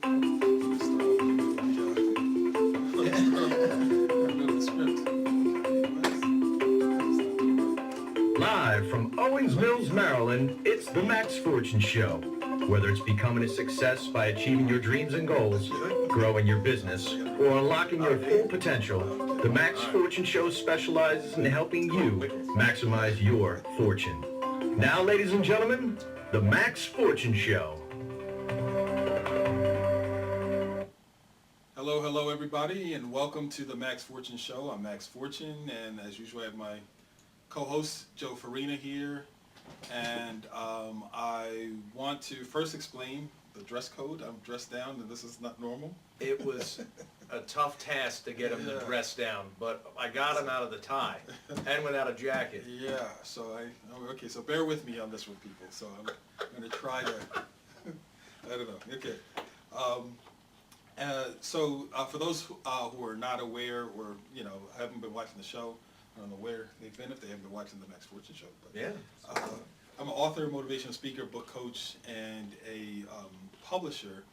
Live from Owings Mills, Maryland, it's the Max Fortune Show. Whether it's becoming a success by achieving your dreams and goals, growing your business, or unlocking your full potential, the Max Fortune Show specializes in helping you maximize your fortune. Now, ladies and gentlemen, the Max Fortune Show. Hello everybody, and welcome to the Max Fortune Show. I'm Max Fortune, and as usual I have my co-host Joe Farina here, and I want to first explain the dress code. I'm dressed down, and this is not normal. It was a tough task to get him to dress down, but I got him out of the tie and without a jacket. Yeah, so so bear with me on this one, people. So I'm going to try to, I don't know, okay. For those who are not aware or, haven't been watching the show, I don't know where they've been if they haven't been watching the Max Fortune Show. But, Yeah. I'm an author, motivational speaker, book coach, and a publisher.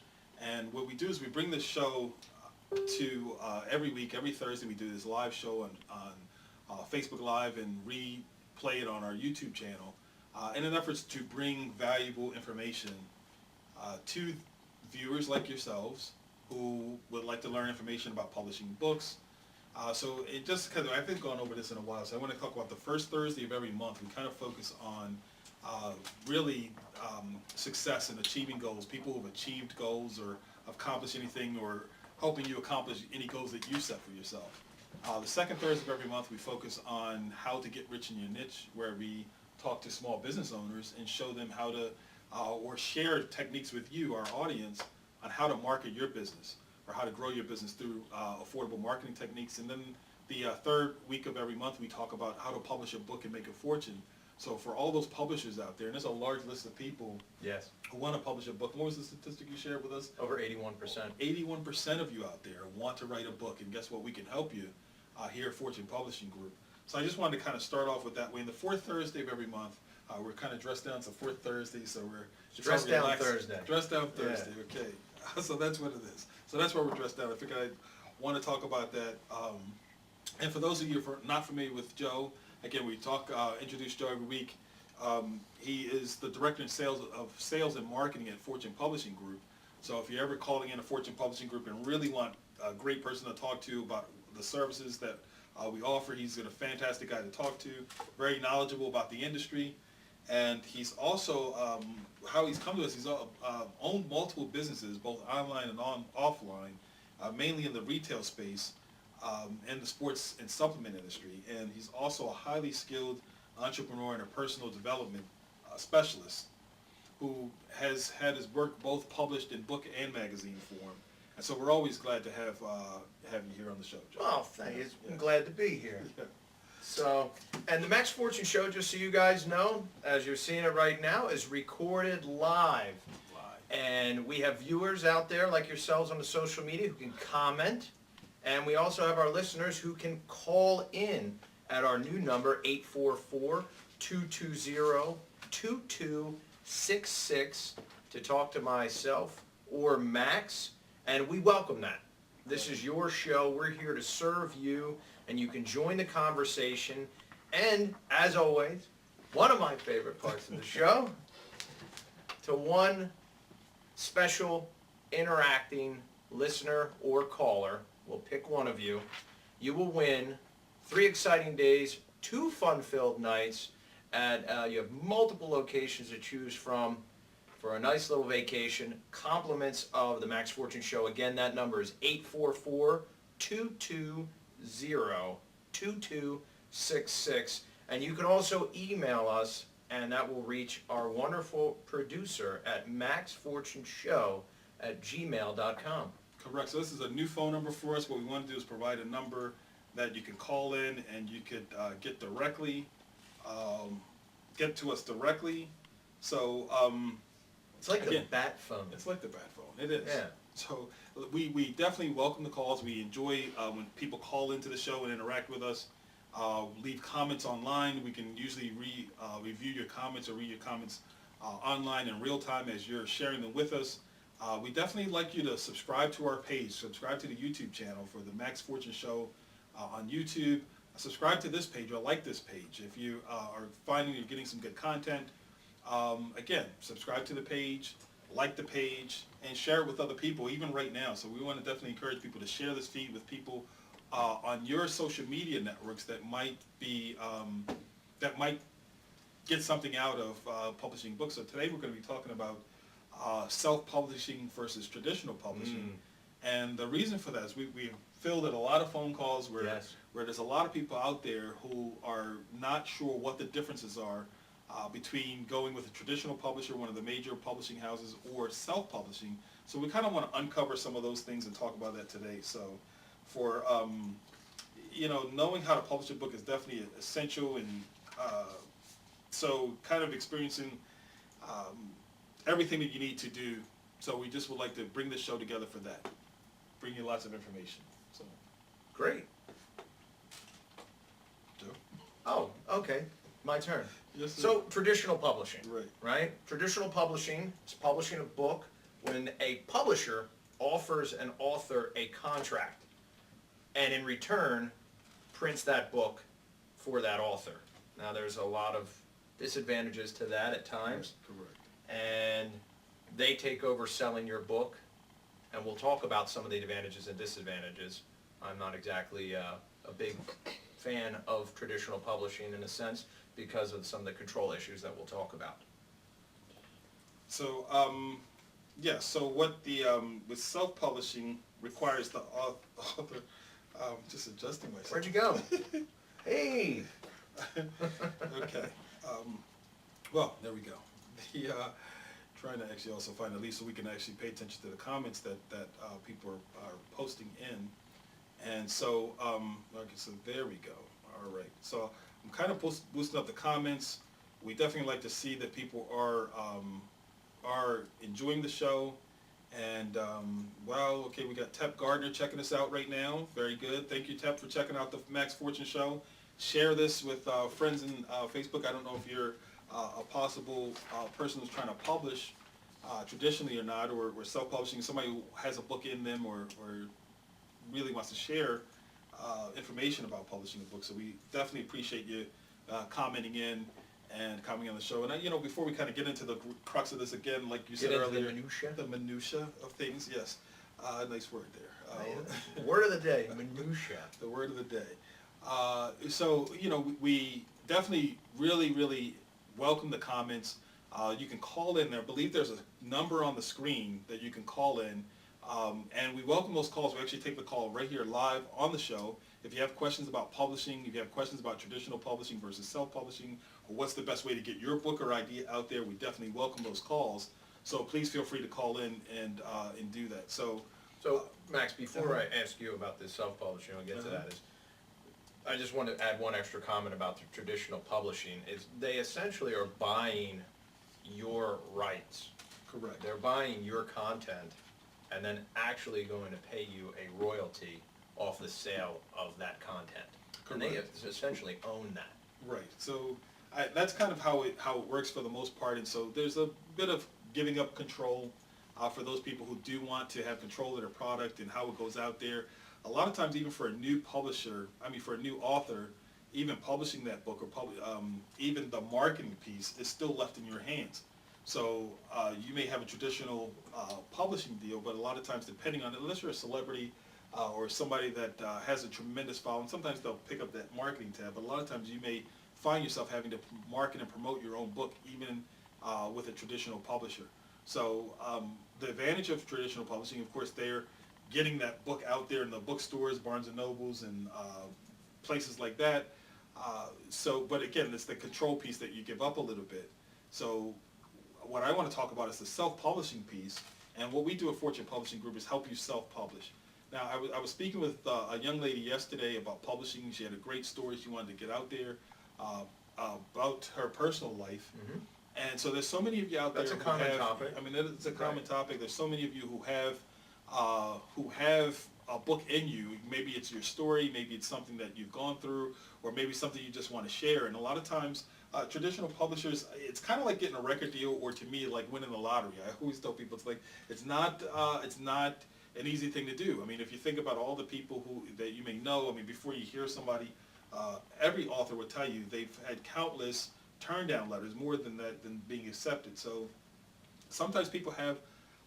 And what we do is we bring this show to every week, every Thursday, we do this live show on Facebook Live and replay it on our YouTube channel in an effort to bring valuable information to viewers like yourselves who would like to learn information about publishing books. So it just, because I've been going over this in a while, so I want to talk about the first Thursday of every month. We kind of focus on really success in achieving goals, people who have achieved goals or accomplished anything or helping you accomplish any goals that you set for yourself. The second Thursday of every month we focus on how to get rich in your niche, where we talk to small business owners and show them how to, or share techniques with you, our audience, on how to market your business or how to grow your business through affordable marketing techniques. And then the third week of every month we talk about how to publish a book and make a fortune. So for all those publishers out there, and there's a large list of people Yes. who want to publish a book. What was the statistic you shared with us? Over 81%. 81% of you out there want to write a book, and guess what? We can help you here at Fortune Publishing Group. So I just wanted to kind of start off with that way. And the fourth Thursday of every month, we're kind of dressed down. It's the fourth Thursday, so we're Dressed down Thursday. Dressed down Thursday, okay. So that's what it is. So that's why we're dressed down. I figured I'd want to talk about that. And for those of you who are not familiar with Joe, again, we introduce Joe every week. He is the Director of Sales and Marketing at Fortune Publishing Group. So if you're ever calling in a Fortune Publishing Group and really want a great person to talk to about the services that we offer, he's a fantastic guy to talk to, very knowledgeable about the industry. And he's also, how he's come to us, he's owned multiple businesses, both online and offline, mainly in the retail space and the sports and supplement industry. And he's also a highly skilled entrepreneur and a personal development specialist who has had his work both published in book and magazine form. And so we're always glad to have you here on the show, Joe. Oh, thank you. I'm glad to be here. Yeah. So, and the Max Fortune Show, just so you guys know, as you're seeing it right now, is recorded live. And we have viewers out there like yourselves on the social media who can comment. And we also have our listeners who can call in at our new number, 844-220-2266, to talk to myself or Max. And we welcome that. This is your show. We're here to serve you, and you can join the conversation. And, as always, one of my favorite parts of the show, to one special interacting listener or caller, we'll pick one of you, you will win 3 exciting days, 2 fun-filled nights, and you have multiple locations to choose from for a nice little vacation. Compliments of the Max Fortune Show. Again, that number is 844-220-2266. And you can also email us, and that will reach our wonderful producer at maxfortuneshow@gmail.com. Correct. So this is a new phone number for us. What we want to do is provide a number that you can call in and you could get to us directly. So It's like again, the bat phone. it's like the bat phone. It is. Yeah. So we definitely welcome the calls. We enjoy when people call into the show and interact with us. Leave comments online. We can usually review your comments or read your comments online in real time as you're sharing them with us. We definitely like you to subscribe to our page, subscribe to the YouTube channel for the Max Fortune Show on YouTube. Subscribe to this page or like this page if you are finding you're getting some good content. Again, subscribe to the page, like the page, and share it with other people, even right now. So we want to definitely encourage people to share this feed with people on your social media networks that might be that might get something out of publishing books. So today we're going to be talking about self-publishing versus traditional publishing. And the reason for that is we fielded a lot of phone calls where there's a lot of people out there who are not sure what the differences are between going with a traditional publisher, one of the major publishing houses, or self-publishing. So we kind of want to uncover some of those things and talk about that today. So for, knowing how to publish a book is definitely essential, and so kind of experiencing everything that you need to do. So we just would like to bring this show together for that, bring you lots of information. So Great. Joe? Oh, okay. My turn. Yes, sir. So traditional publishing, Right. right? Traditional publishing is publishing a book when a publisher offers an author a contract and in return prints that book for that author. Now there's a lot of disadvantages to that at times. Correct. And they take over selling your book, and we'll talk about some of the advantages and disadvantages. I'm not exactly a big fan of traditional publishing in a sense because of some of the control issues that we'll talk about. So, so what the, with self-publishing requires the author, just adjusting myself. Where'd you go? Hey! Okay. Well, there we go. The, trying to actually also find at least so we can actually pay attention to the comments that people are posting in. And so, okay, so there we go. All right. So I'm kind of boosting up the comments. We definitely like to see that people are enjoying the show. And, okay, we got Tep Gardner checking us out right now. Very good. Thank you, Tep, for checking out the Max Fortune Show. Share this with friends in Facebook. I don't know if you're a possible person who's trying to publish traditionally or not, or self-publishing, somebody who has a book in them or really wants to share information about publishing a book. So we definitely appreciate you commenting in and commenting on the show. And before we kind of get into the crux of this again, like you said earlier, the minutia of things. Yes, nice word there. Word of the day, minutia. The word of the day. So we definitely really welcome the comments. You can call in there. I believe there's a number on the screen that you can call in. And we welcome those calls. We actually take the call right here live on the show. If you have questions about publishing, if you have questions about traditional publishing versus self-publishing, or what's the best way to get your book or idea out there, we definitely welcome those calls. So please feel free to call in and do that. So Max, before I ask you about this self-publishing, I'll get to that, is I just want to add one extra comment about the traditional publishing. Is they essentially are buying your rights. correct. They're buying your content and then actually going to pay you a royalty off the sale of that content. And they essentially own that. Right. So that's kind of how it works for the most part. And so there's a bit of giving up control for those people who do want to have control of their product and how it goes out there. A lot of times, even for a new publisher, for a new author, even publishing that book or even the marketing piece is still left in your hands. So you may have a traditional publishing deal, but a lot of times, depending on, unless you're a celebrity or somebody that has a tremendous following, sometimes they'll pick up that marketing tab, but a lot of times you may find yourself having to market and promote your own book, even with a traditional publisher. So the advantage of traditional publishing, of course, they're getting that book out there in the bookstores, Barnes and Nobles, and places like that. But again, it's the control piece that you give up a little bit. So what I want to talk about is the self-publishing piece, and what we do at Fortune Publishing Group is help you self-publish. Now, I was speaking with a young lady yesterday about publishing. She had a great story she wanted to get out there about her personal life. Mm-hmm. And so there's so many of you out there. That's a common topic. It's a common topic. There's so many of you who have a book in you. Maybe it's your story, maybe it's something that you've gone through, or maybe something you just want to share. And a lot of times traditional publishers, it's kind of like getting a record deal, or to me, like winning the lottery. I always tell people it's not an easy thing to do. I mean, if you think about all the people that you may know, I mean, before you hear somebody, every author would tell you they've had countless turn down letters, more than that, than being accepted. So sometimes people have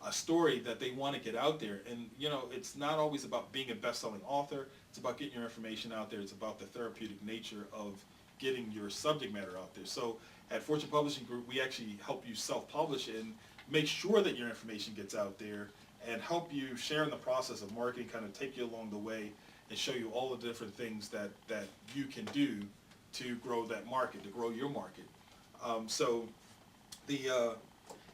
a story that they want to get out there, and it's not always about being a best-selling author. It's about getting your information out there. It's about the therapeutic nature of getting your subject matter out there. So at Fortune Publishing Group, we actually help you self-publish and make sure that your information gets out there, and help you share in the process of marketing, kind of take you along the way and show you all the different things that you can do to grow that market, to grow your market.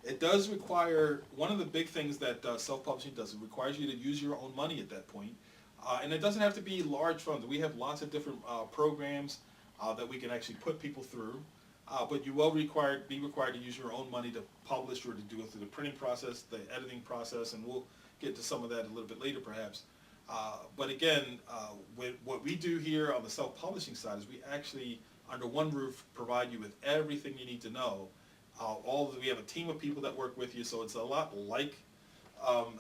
It does require, one of the big things that self-publishing does, it requires you to use your own money at that point. And it doesn't have to be large funds. We have lots of different programs that we can actually put people through. But you will be required to use your own money to publish, or to do it through the printing process, the editing process, and we'll get to some of that a little bit later perhaps. But again, what we do here on the self-publishing side is we actually, under one roof, provide you with everything you need to know. We have a team of people that work with you, so it's a lot like,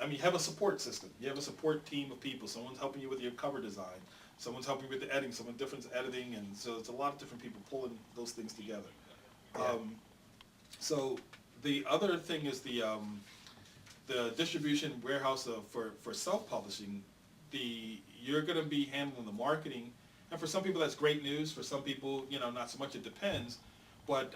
you have a support system. You have a support team of people. Someone's helping you with your cover design. Someone's helping you with the editing. Someone different's editing, and so it's a lot of different people pulling those things together. Yeah. So the other thing is the distribution warehouse for self-publishing. You're going to be handling the marketing, and for some people that's great news. For some people, not so much. It depends. But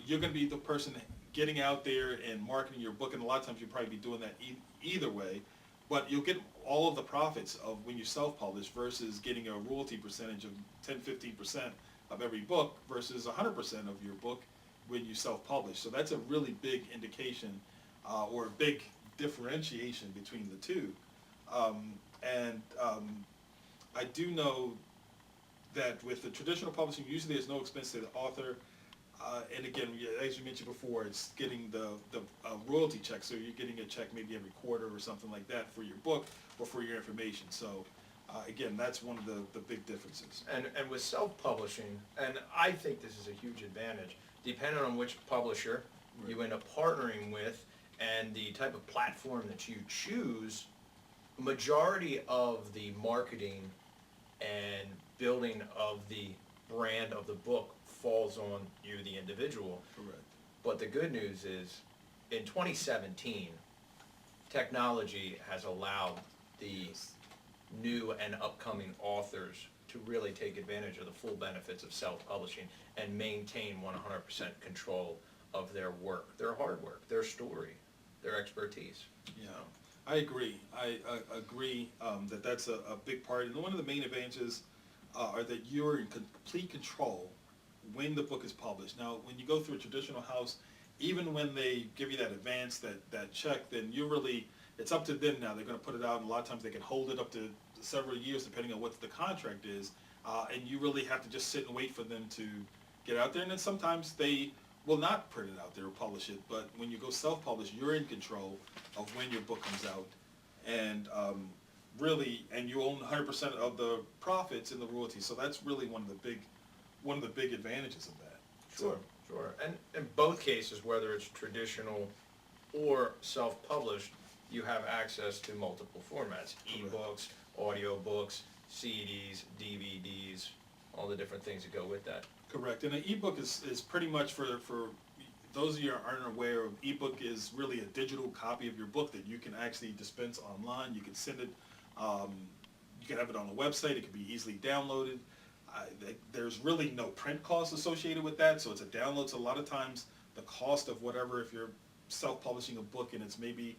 you're going to be the person getting out there and marketing your book, and a lot of times you'll probably be doing that either way. But you'll get all of the profits of when you self-publish versus getting a royalty percentage of 10-15% of every book versus 100% of your book when you self-publish. So that's a really big indication or a big differentiation between the two. I do know that with the traditional publishing, usually there's no expense to the author. And again, as you mentioned before, it's getting the royalty check. So you're getting a check maybe every quarter or something like that for your book or for your information. So again, that's one of the big differences. And with self-publishing, and I think this is a huge advantage, depending on which publisher you end up partnering with and the type of platform that you choose, majority of the marketing and building of the brand of the book falls on you, the individual. Correct. But the good news is, in 2017, technology has allowed the new and upcoming authors to really take advantage of the full benefits of self-publishing and maintain 100% control of their work, their hard work, their story, their expertise. Yeah, I agree. I agree that that's a big part. And one of the main advantages are that you're in complete control when the book is published. Now, when you go through a traditional house, even when they give you that advance, that check, then it's up to them now. They're going to put it out, and a lot of times they can hold it up to several years depending on what the contract is. And you really have to just sit and wait for them to get out there. And then sometimes they will not print it out there or publish it. But when you go self-publish, you're in control of when your book comes out. And and you own 100% of the profits and the royalties. So that's really one of the big advantages of that. Sure. And in both cases, whether it's traditional or self-published, you have access to multiple formats: ebooks, audiobooks, CDs, DVDs, all the different things that go with that. Correct. And an ebook is pretty much, for those of you who aren't aware, ebook is really a digital copy of your book that you can actually dispense online. You can send it, you can have it on a website. It can be easily downloaded. There's really no print cost associated with that, so it's a download. So a lot of times the cost of whatever, if you're self-publishing a book and it's maybe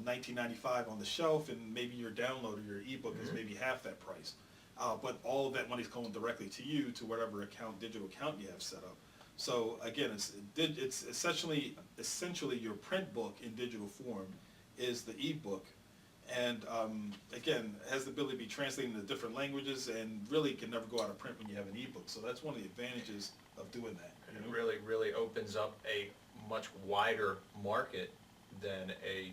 $19.95 on the shelf, and maybe your download or your ebook is maybe half that price. But all of that money's going directly to you, to whatever digital account you have set up. So again, it's essentially your print book in digital form is the ebook. And again, has the ability to be translated into different languages, and really can never go out of print when you have an ebook. So that's one of the advantages of doing that. And it really opens up a much wider market than a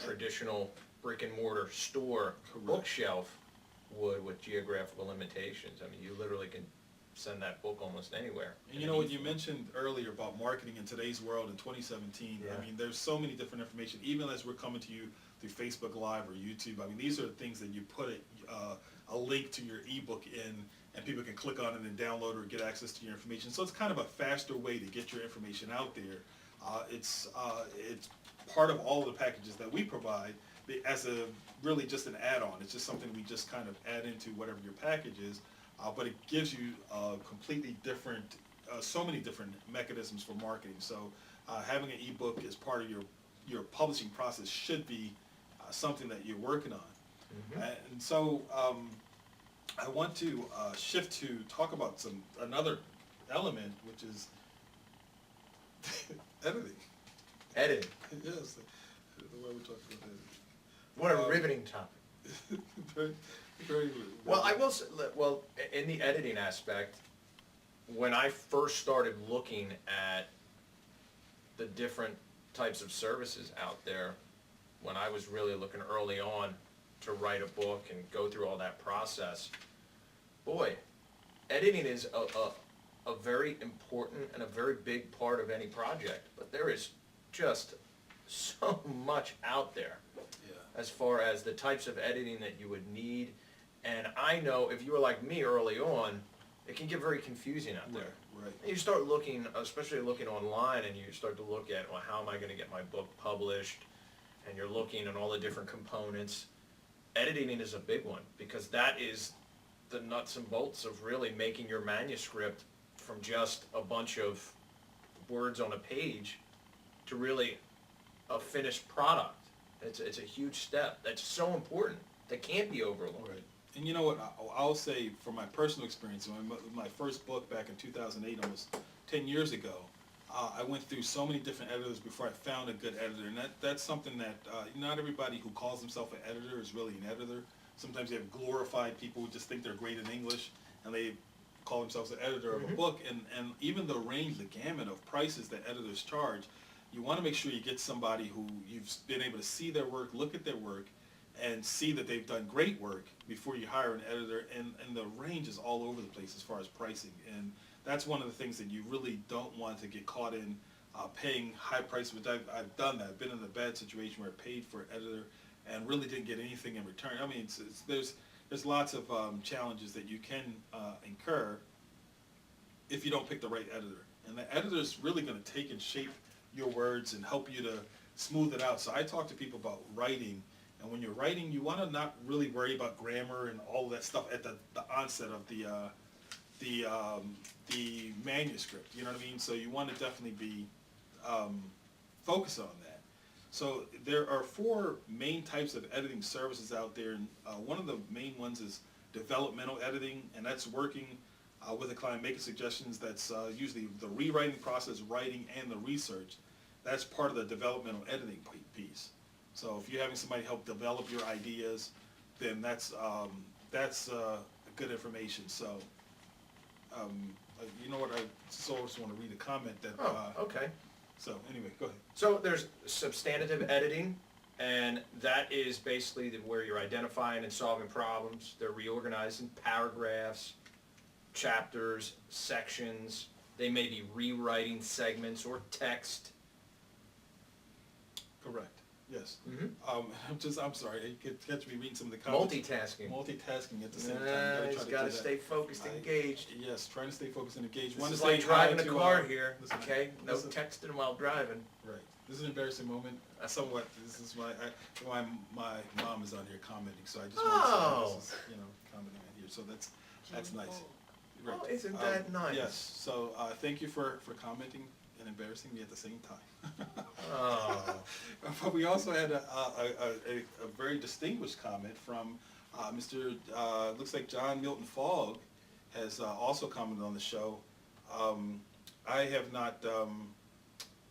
traditional brick and mortar store bookshelf would, with geographical limitations. I mean, you literally can send that book almost anywhere. And you know what you mentioned earlier about marketing in today's world in 2017, Yeah. I mean, there's so many different information, even as we're coming to you through Facebook Live or YouTube. I mean, these are things that you put a link to your ebook in, and people can click on it and download or get access to your information. So it's kind of a faster way to get your information out there. It's part of all of the packages that we provide as a really just an add-on. It's just something we just kind of add into whatever your package is, but it gives you completely different, so many different mechanisms for marketing. So having an ebook as part of your publishing process should be something that you're working on. Mhm. And so I want to shift to talk about another element, which is editing. Editing. Yes, the way we're talking about editing. What a riveting topic. very, very. Well, I will say, well, in the editing aspect, when I first started looking at the different types of services out there, when I was really looking early on to write a book and go through all that process, boy, editing is a very important and a very big part of any project, but there is just so much out there Yeah. as far as the types of editing that you would need. And I know if you were like me early on, it can get very confusing out there. Right. You start looking, especially looking online, and you start to look at, well, how am I going to get my book published? And you're looking at all the different components. Editing is a big one, because that is the nuts and bolts of really making your manuscript from just a bunch of words on a page to really a finished product. It's a huge step. That's so important. That can't be overlooked. Right. And you know what, I'll say from my personal experience, my first book back in 2008, almost 10 years ago, I went through so many different editors before I found a good editor. And that's something that not everybody who calls himself an editor is really an editor. Sometimes you have glorified people who just think they're great in English, and they call themselves an editor of a book. And even the range, the gamut of prices that editors charge, you want to make sure you get somebody who you've been able to see their work, look at their work, and see that they've done great work before you hire an editor. And the range is all over the place as far as pricing. And that's one of the things that you really don't want to get caught in, paying high prices, which I've done that. I've been in a bad situation where I paid for an editor and really didn't get anything in return. I mean, there's lots of challenges that you can incur if you don't pick the right editor. And the editor is really going to take and shape your words and help you to smooth it out. So I talk to people about writing, and when you're writing, you want to not really worry about grammar and all of that stuff at the onset of the manuscript. You know what I mean? So you want to definitely be focused on that. So there are 4 main types of editing services out there, and one of the main ones is developmental editing, and that's working with a client, making suggestions. That's usually the rewriting process, writing, and the research. That's part of the developmental editing piece. So if you're having somebody help develop your ideas, then that's good information. So you know what, I just want to read a comment that. Oh, okay. So anyway, go ahead. So there's substantive editing, and that is basically where you're identifying and solving problems. They're reorganizing paragraphs, chapters, sections. They may be rewriting segments or text. Correct. Yes. Mm-hmm. I'm sorry. You could catch me reading some of the comments. Multitasking. Multitasking at the same time. He's got to stay focused and engaged. Yes, trying to stay focused and engaged. This Want is to like say hi driving a to, car here, listen, okay? No listen. texting while driving. Right. This is an embarrassing moment. Somewhat. This is my mom is on here commenting, so I just want to say this is commenting on here. So that's nice. Right. Oh, isn't that nice? Yes. So thank you for commenting and embarrassing me at the same time. Oh. But we also had a very distinguished comment from Mr. Looks like John Milton Fogg has also commented on the show. I have not,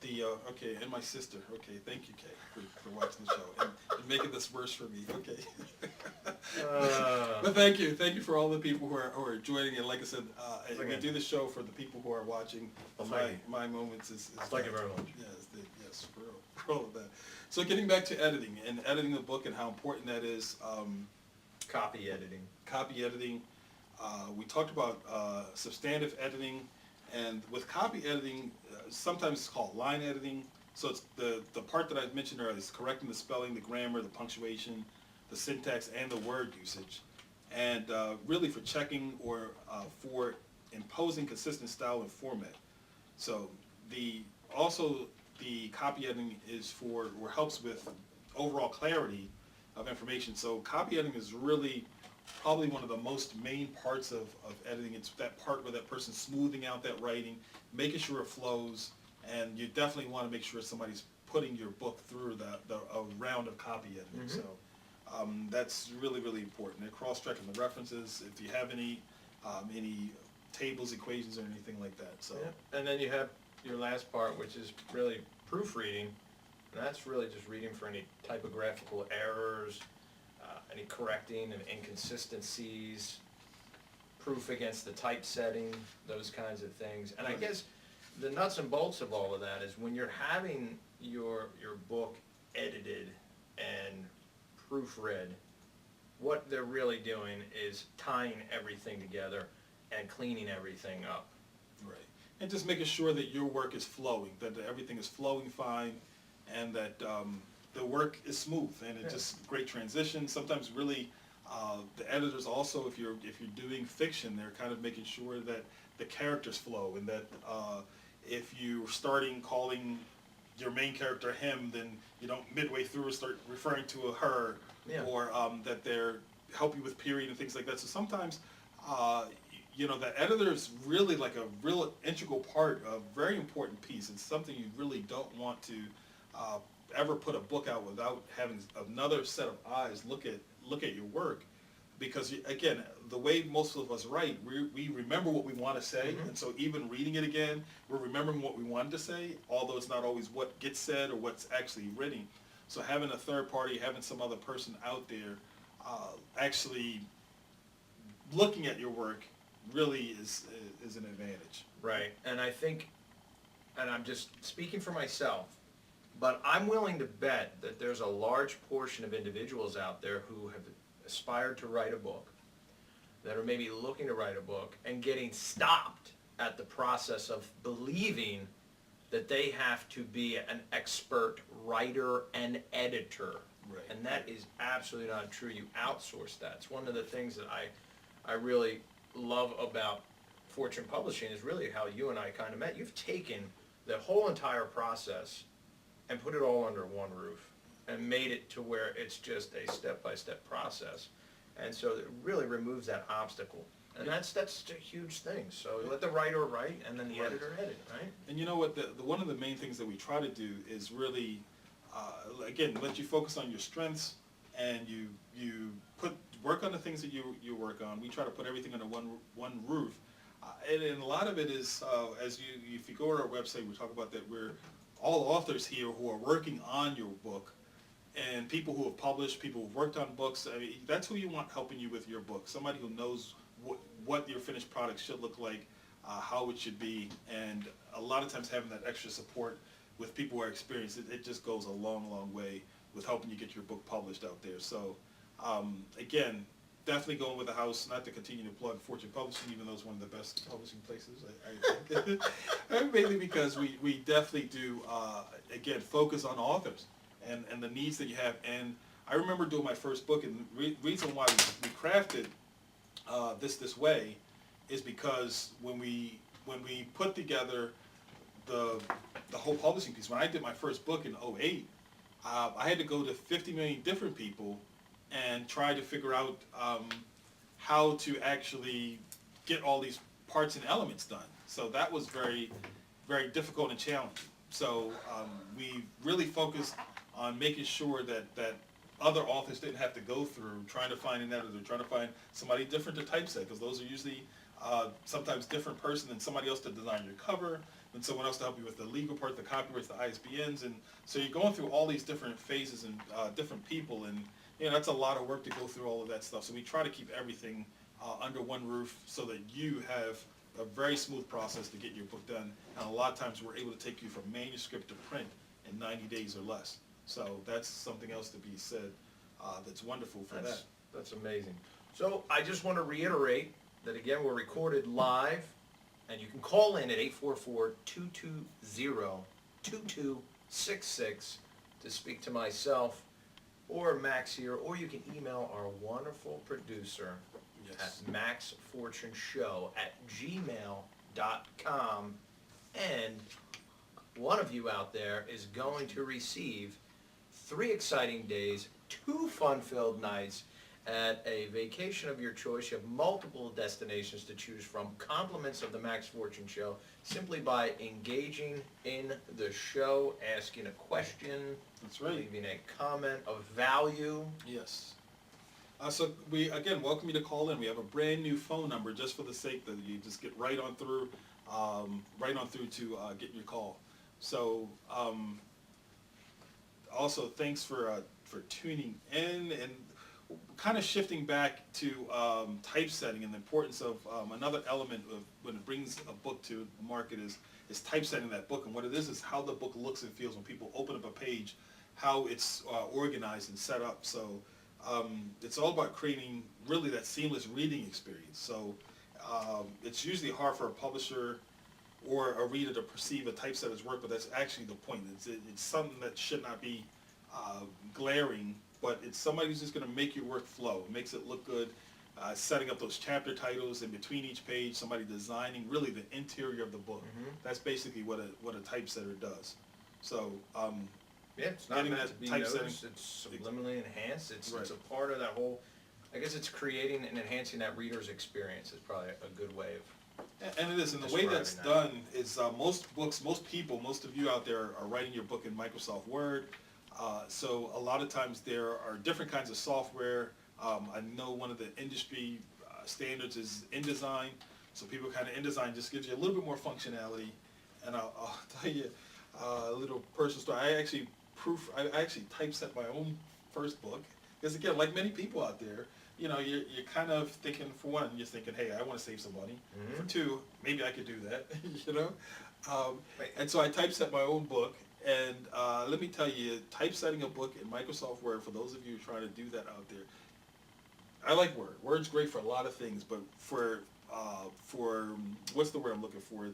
okay, and my sister. Okay, thank you, Kay, for watching the show and making this worse for me. Okay. But thank you for all the people who are joining. And like I said, we do the show for the people who are watching. My moments is thank you very much. Yes, for all of that. So getting back to editing and editing the book and how important that is. Copy editing. Copy editing. We talked about substantive editing, and with copy editing, sometimes it's called line editing. So it's the part that I mentioned earlier is correcting the spelling, the grammar, the punctuation, the syntax, and the word usage. And really for checking or for imposing consistent style and format. So also the copy editing is for, or helps with overall clarity of information. So copy editing is really probably one of the most main parts of editing. It's that part where that person's smoothing out that writing, making sure it flows, and you definitely want to make sure somebody's putting your book through a round of copy editing. Mm-hmm. So that's really, really important. And cross-checking the references, if you have any tables, equations, or anything like that. So. Yeah. And then you have your last part, which is really proofreading. And that's really just reading for any typographical errors, any correcting of inconsistencies, proof against the typesetting, those kinds of things. And I guess the nuts and bolts of all of that is when you're having your book edited and proofread, what they're really doing is tying everything together and cleaning everything up. Right. And just making sure that your work is flowing, that everything is flowing fine, and that the work is smooth, and it's just great transition. Sometimes really the editors also, if you're doing fiction, they're kind of making sure that the characters flow, and that if you're starting calling your main character him, then you don't midway through start referring to a her, or that they're help you with period and things like that. So sometimes the editor is really like a real integral part, a very important piece. It's something you really don't want to ever put a book out without having another set of eyes look at your work, because again, the way most of us write, we remember what we want to say, and so even reading it again, we're remembering what we wanted to say, although it's not always what gets said or what's actually written. So having a third party, having some other person out there actually looking at your work really is an advantage. Right, and I think, and I'm just speaking for myself, but I'm willing to bet that there's a large portion of individuals out there who have aspired to write a book, that are maybe looking to write a book, and getting stopped at the process of believing that they have to be an expert writer and editor. Right. And that is absolutely not true. You outsource that. It's one of the things that I really love about Fortune Publishing is really how you and I kind of met. You've taken the whole entire process and put it all under one roof and made it to where it's just a step-by-step process. And so it really removes that obstacle. And that's a huge thing. So let the writer write and then the editor edit, right? And you know what, one of the main things that we try to do is really, again, let you focus on your strengths, and you work on the things that you work on. We try to put everything under one roof. And a lot of it is, if you go to our website, we talk about that we're all authors here who are working on your book, and people who have published, people who've worked on books. I mean, that's who you want helping you with your book. Somebody who knows what your finished product should look like, how it should be, and a lot of times having that extra support with people who are experienced, it just goes a long, long way with helping you get your book published out there. So, again, definitely going with the house, not to continue to plug Fortune Publishing, even though it's one of the best publishing places, I think. Mainly because we definitely do, again, focus on authors and the needs that you have. And I remember doing my first book, and the reason why we crafted this way is because when we put together the whole publishing piece, when I did my first book in 2008, I had to go to 50 million different people and try to figure out how to actually get all these parts and elements done. So that was very, very difficult and challenging. So we really focused on making sure that other authors didn't have to go through trying to find an editor, trying to find somebody different to typeset, because those are usually sometimes different person than somebody else to design your cover, and someone else to help you with the legal part, the copyrights, the ISBNs, and so you're going through all these different phases and different people, and that's a lot of work to go through all of that stuff. So we try to keep everything under one roof so that you have a very smooth process to get your book done, and a lot of times we're able to take you from manuscript to print in 90 days or less. So that's something else to be said that's wonderful for that. That's amazing. So I just want to reiterate that again were recorded live, and you can call in at 844-220-2266 to speak to myself or Max here, or you can email our wonderful producer Yes. at maxfortuneshow@gmail.com, and one of you out there is going to receive 3 exciting days, 2 fun-filled nights at a vacation of your choice. You have multiple destinations to choose from. Compliments of the Max Fortune Show simply by engaging in the show, asking a question, That's right. leaving a comment of value. Yes. So we, again, welcome you to call in. We have a brand new phone number just for the sake that you just get right on through to get your call. So also thanks for tuning in, and kind of shifting back to typesetting and the importance of another element of when it brings a book to the market is typesetting that book. And what it is how the book looks and feels when people open up a page, how it's organized and set up. So it's all about creating really that seamless reading experience. So it's usually hard for a publisher or a reader to perceive a typesetter's work, but that's actually the point. It's something that should not be glaring, but it's somebody who's just going to make your work flow. It makes it look good, setting up those chapter titles in between each page, somebody designing really the interior of the book. Mm-hmm. That's basically what a typesetter does. So Yeah, it's not getting meant that to be typesetting- noticed, it's subliminally enhanced, it's Right. a part of that whole, I guess it's creating and enhancing that reader's experience is probably a good way of, And it is, and the way that's Describing done is most books, most people, most of you out there are writing your book in Microsoft Word. So a lot of times there are different kinds of software. I know one of the industry standards is InDesign. So people kind of InDesign just gives you a little bit more functionality. And I'll tell you a little personal story. I actually typeset my own first book. Because again, like many people out there, you know, you're kind of thinking, for one, you're thinking, hey, I want to save some money. Mhm. For 2, maybe I could do that, you know? And so I typeset my own book, and let me tell you, typesetting a book in Microsoft Word, for those of you trying to do that out there, I like Word. Word's great for a lot of things, but for what's the word I'm looking for?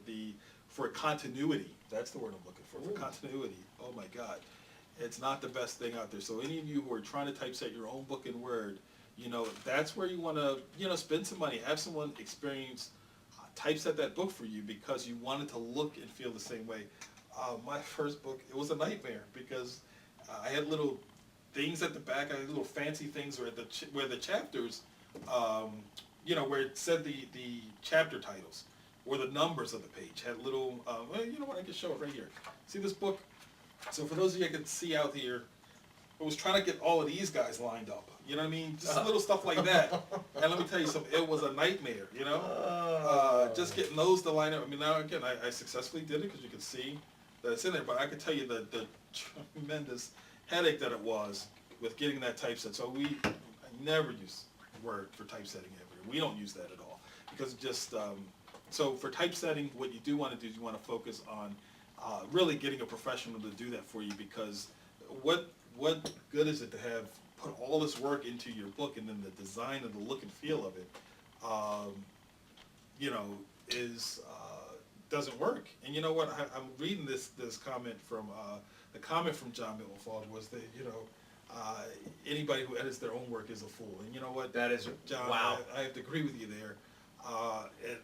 For continuity, that's the word I'm looking for. For Ooh. continuity, oh my God. It's not the best thing out there. So any of you who are trying to typeset your own book in Word, you know, that's where you want to, you know, spend some money. Have someone experience typeset that book for you because you want it to look and feel the same way. My first book, it was a nightmare because I had little things at the back. I had little fancy things where the chapters, you know, where it said the chapter titles or the numbers of the page had little, well, you know what, I can show it right here. See this book? So for those of you that can see out here, I was trying to get all of these guys lined up. You know what I mean? Just little stuff like that. And let me tell you something, it was a nightmare, you know? Just getting those to line up. I mean, now again, I successfully did it because you can see that it's in there, but I can tell you the tremendous headache that it was with getting that typeset. So I never use Word for typesetting ever. We don't use that at all because just, so for typesetting, what you do want to do is you want to focus on really getting a professional to do that for you, because what good is it to have put all this work into your book and then the design and the look and feel of it, you know, doesn't work. And you know what? I'm reading this comment from the comment from John Milton Fogg was that, you know, anybody who edits their own work is a fool. And you know what? that is, John, wow. I have to agree with you there.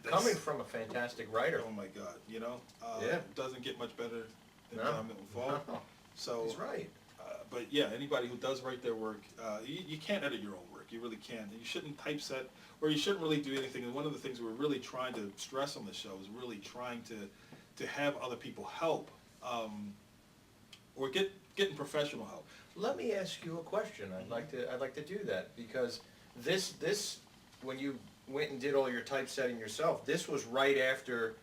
Coming from a fantastic writer. Oh my God, you know, Yeah. it doesn't get much better than No. John Milton Fogg. No. So, He's right. but yeah, anybody who does write their work, you can't edit your own work. You really can't. You shouldn't typeset, or you shouldn't really do anything. And one of the things we're really trying to stress on the show is really trying to have other people help, or getting professional help. Let me ask you a question. I'd like to do that because this when you went and did all your typesetting yourself, this was right after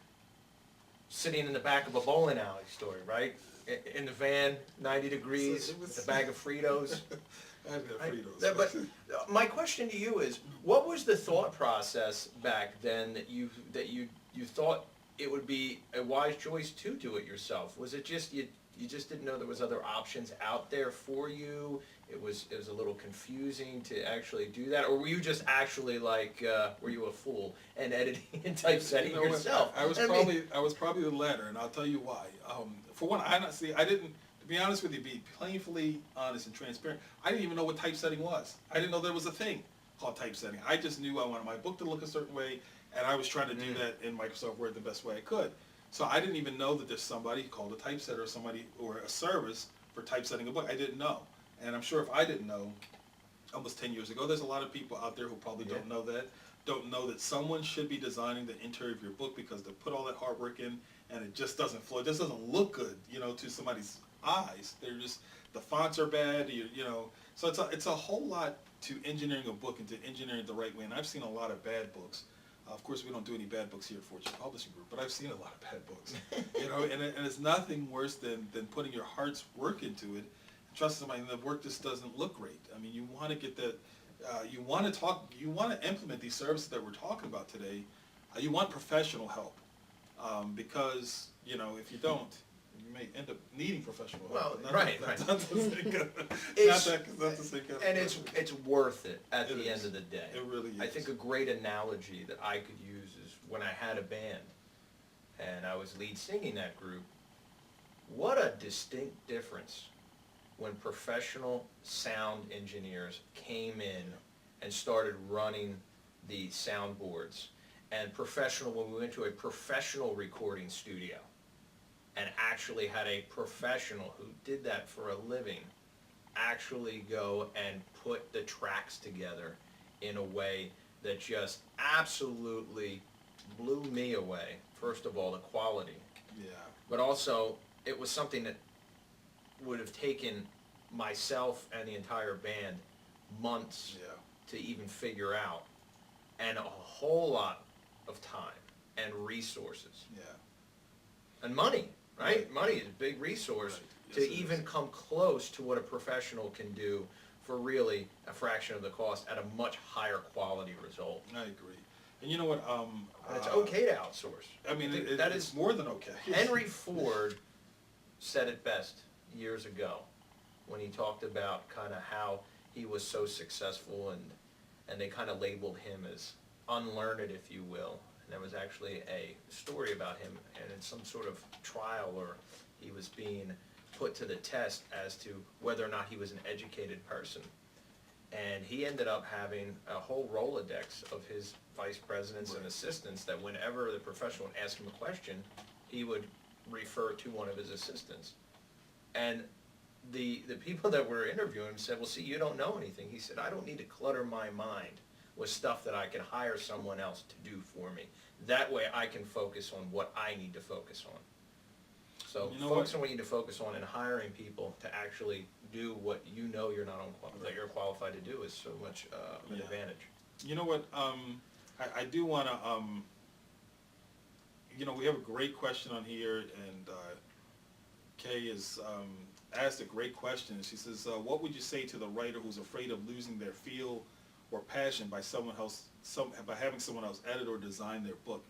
sitting in the back of a bowling alley story, right? In the van, 90 degrees, So it was- with a bag of Fritos. I have got Right? Fritos. But my question to you is, what was the thought process back then that you thought it would be a wise choice to do it yourself? Was it just you just didn't know there was other options out there for you? it was a little confusing to actually do that, or were you just actually like were you a fool and editing and typesetting You know what? yourself? I was mean, probably the latter, and I'll tell you why. For one, I didn't. To be honest with you, be painfully honest and transparent, I didn't even know what typesetting was. I didn't know there was a thing called typesetting. I just knew I wanted my book to look a certain way, and I was trying to do that in Microsoft Word the best way I could. So I didn't even know that there's somebody called a typesetter or somebody or a service for typesetting a book. I didn't know. And I'm sure if I didn't know, almost 10 years ago, there's a lot of people out there who probably don't know that someone should be designing the interior of your book because they put all that hard work in and it just doesn't flow. It just doesn't look good, to somebody's eyes. They're just, the fonts are bad, So it's a whole lot to engineering a book and to engineering it the right way. And I've seen a lot of bad books. Of course, we don't do any bad books here at Fortune Publishing Group, but I've seen a lot of bad books. And it's nothing worse than putting your heart's work into it. Trust somebody, and the work just doesn't look great. I mean, you want to get that, you want to implement these services that we're talking about today. You want professional help, because, if you don't, you may end up needing professional help. Well, right. Not the same kind of and it's worth it at the end is. of the day. It really is. I think a great analogy that I could use is when I had a band and I was lead singing that group. What a distinct difference when professional sound engineers came in and started running the soundboards, and when we went to a professional recording studio and actually had a professional who did that for a living actually go and put the tracks together in a way that just absolutely blew me away. First of all, the quality. Yeah. But also, it was something that would have taken myself and the entire band months to even figure out, and a whole lot of time and resources. Yeah. And money, right? Money is a big resource Right. to Yes, it even is. come close to what a professional can do for really a fraction of the cost at a much higher quality result. I agree. And you know what? And it's okay to outsource. I mean, think it's more than okay. Henry Ford said it best years ago when he talked about kind of how he was so successful, and they kind of labeled him as unlearned, if you will. And there was actually a story about him, and in some sort of trial, or he was being put to the test as to whether or not he was an educated person. And he ended up having a whole Rolodex of his vice presidents and assistants that whenever the professional would ask him a question, he would refer to one of his assistants. And the people that were interviewing him said, well, see, you don't know anything. He said, I don't need to clutter my mind with stuff that I can hire someone else to do for me. That way I can focus on what I need to focus on. So You know focus what? on what you need to focus on, and hiring people to actually do what you know you're not that you're qualified to do is so much of an Yeah. advantage. You know what? I do want to. We have a great question on here, and Kay has asked a great question. She says, "What would you say to the writer who's afraid of losing their feel or passion by by having someone else edit or design their book?"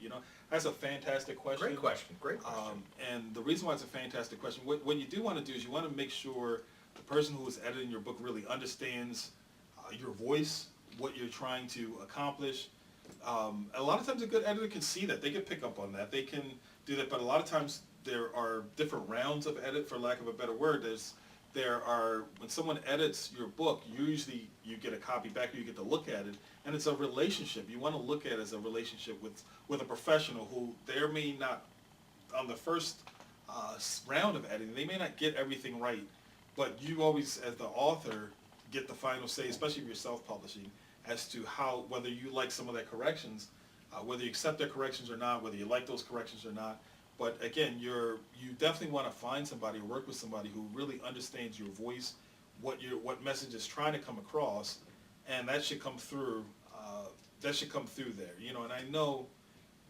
That's a fantastic question. Great question. Great question. And the reason why it's a fantastic question, what you do want to do is you want to make sure the person who is editing your book really understands your voice, what you're trying to accomplish. A lot of times a good editor can see that. They can pick up on that. They can do that. But a lot of times there are different rounds of edit, for lack of a better word. When someone edits your book, usually you get a copy back or you get to look at it, and it's a relationship. You want to look at it as a relationship with a professional who they may not, on the first round of editing, they may not get everything right, but you always, as the author, get the final say, especially if you're self-publishing, as to whether you like some of their corrections, whether you accept their corrections or not, whether you like those corrections or not. But again, you definitely want to find somebody or work with somebody who really understands your voice, what message is trying to come across, and that should come through. That should come through there, And I know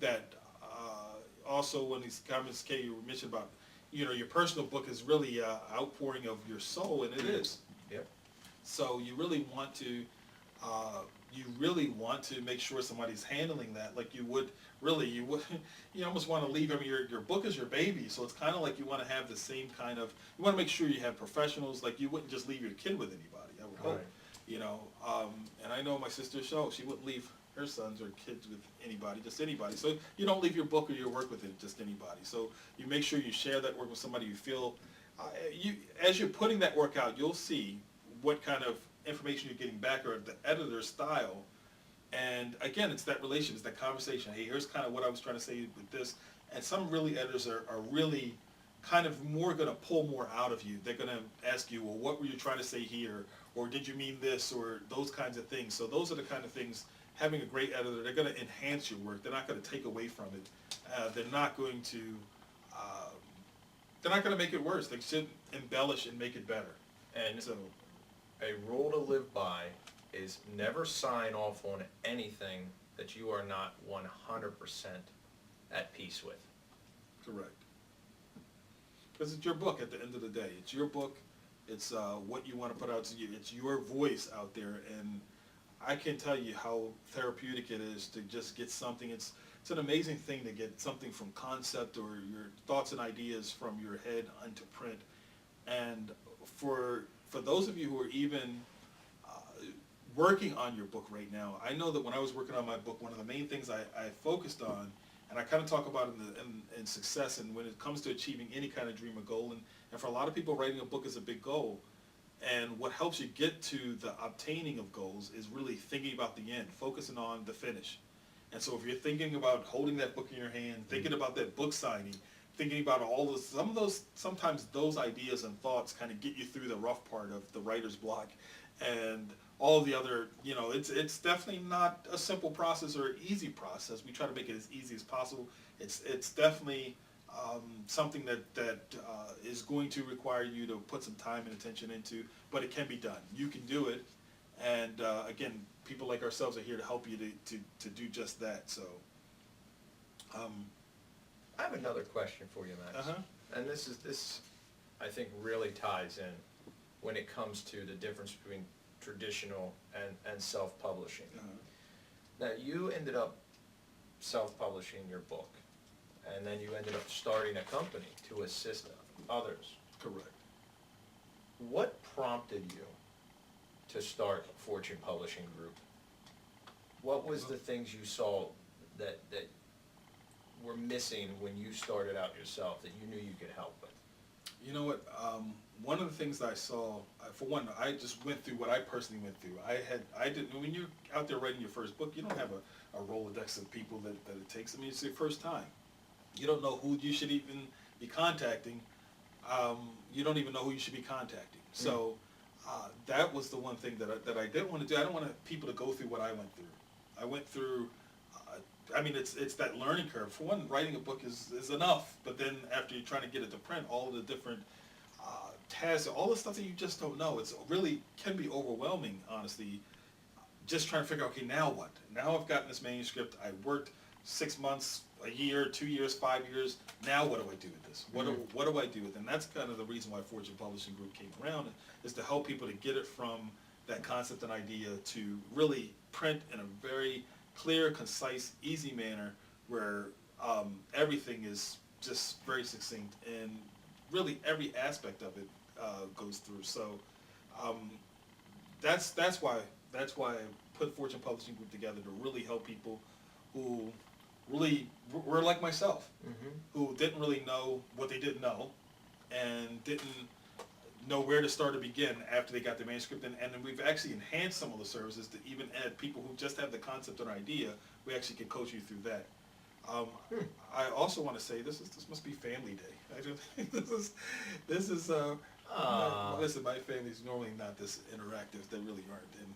that also when these comments, Kay, you mentioned about, your personal book is really an outpouring of your soul, and it is. Yep. So you really want to make sure somebody's handling that like you would. You almost want to leave. I mean, your book is your baby, so it's kind of like you want to have the same kind of. You want to make sure you have professionals. Like you wouldn't just leave your kid with anybody. I hope. Right. You know, and I know my sister Show, she wouldn't leave her sons or kids with anybody, just anybody. So you don't leave your book or your work with it, just anybody. So you make sure you share that work with somebody you feel, as you're putting that work out, you'll see what kind of information you're getting back or the editor's style. And again, it's that relation, it's that conversation. Hey, here's kind of what I was trying to say with this. And some really editors are really kind of more going to pull more out of you. They're going to ask you, well, what were you trying to say here? Or did you mean this? Or those kinds of things. So those are the kind of things, having a great editor, they're going to enhance your work. They're not going to take away from it. They're not going to make it worse. They should embellish and make it better. And So, a rule to live by is never sign off on anything that you are not 100% at peace with. correct. Because it's your book at the end of the day. It's your book. It's what you want to put out to you. It's your voice out there. And I can tell you how therapeutic it is to just get something. It's an amazing thing to get something from concept or your thoughts and ideas from your head onto print. And for those of you who are even working on your book right now, I know that when I was working on my book, one of the main things I focused on, and I kind of talk about in success and when it comes to achieving any kind of dream or goal, and for a lot of people, writing a book is a big goal. And what helps you get to the obtaining of goals is really thinking about the end, focusing on the finish. And so if you're thinking about holding that book in your hand, thinking about that book signing, thinking about all those, sometimes those ideas and thoughts kind of get you through the rough part of the writer's block. And all the other, it's definitely not a simple process or an easy process. We try to make it as easy as possible. It's definitely something that is going to require you to put some time and attention into, but it can be done. You can do it, and again, people like ourselves are here to help you to do just that. So, I have another question for you, Max. And this I think really ties in when it comes to the difference between traditional and self-publishing. Now, you ended up self-publishing your book, and then you ended up starting a company to assist others. correct. What prompted you to start Fortune Publishing Group? What was the things you saw that were missing when you started out yourself that you knew you could help with? You know what? One of the things that I saw, for one, I just went through what I personally went through. I didn't. When you're out there writing your first book, you don't have a Rolodex of people that it takes. I mean, it's your first time. You don't know who you should even be contacting. You don't even know who you should be contacting. So that was the one thing that I didn't want to do. I don't want people to go through what I went through. I went through. I mean, it's that learning curve. For one, writing a book is enough, but then after you're trying to get it to print, all of the different tasks, all the stuff that you just don't know, it's really can be overwhelming, honestly. Just trying to figure out, okay, now what? Now I've gotten this manuscript. I worked 6 months, a year, 2 years, 5 years. Now what do I do with this? What do I do with it? And that's kind of the reason why Fortune Publishing Group came around, is to help people to get it from that concept and idea to really print in a very clear, concise, easy manner where everything is just very succinct and really every aspect of it goes through. So that's why I put Fortune Publishing Group together, to really help people who really were like myself, who didn't really know what they didn't know and didn't know where to start or begin after they got the manuscript. And then we've actually enhanced some of the services to even add people who just have the concept or idea. We actually can coach you through that. I also want to say this must be family day. This is listen, my family's normally not this interactive. They really aren't. And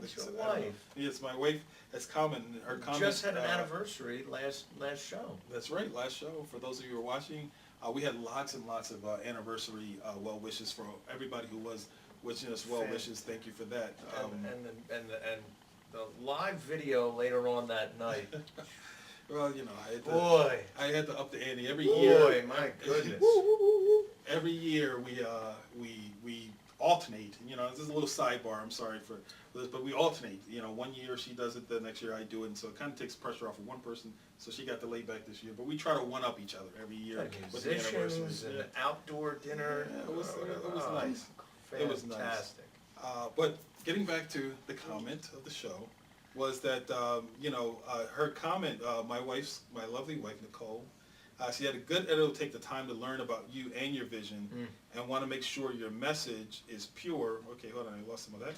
It's your wife. Yes, my wife has come and her comment. Just had an anniversary last show. That's right, last show. For those of you who are watching, we had lots and lots of anniversary well wishes for everybody who was wishing us well wishes. Thank you for that. And the live video later on that night. Well, I had to up the ante every year. Boy, my goodness. Every year we alternate. This is a little sidebar. I'm sorry for this, but we alternate. 1 year she does it, the next year I do it, and so it kind of takes pressure off of one person. So she got delayed back this year, but we try to one up each other every year with the Musicians and outdoor dinner. Yeah, it was nice. Fantastic. It was nice. But getting back to the comment of the show was that, her comment, my lovely wife, Nicole, she had a good editor take the time to learn about you and your vision and want to make sure your message is pure. Okay, hold on, I lost some of that.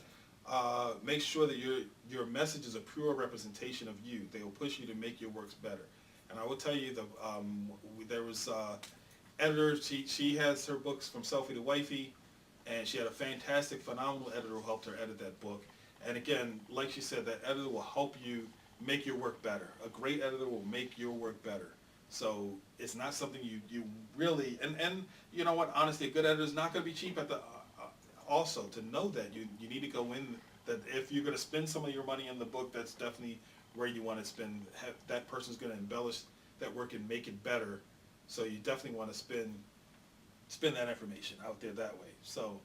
Make sure that your message is a pure representation of you. They will push you to make your works better. And I will tell you, there was editor, she has her books from Selfie to Wifey, and she had a fantastic, phenomenal editor who helped her edit that book. And again, like she said, that editor will help you make your work better. A great editor will make your work better. So it's not something you really, and you know what, honestly, a good editor is not going to be cheap at also to know that you need to go in, that if you're going to spend some of your money on the book, that's definitely where you want to spend, that person's going to embellish that work and make it better. So you definitely want to spend that information out there that way. So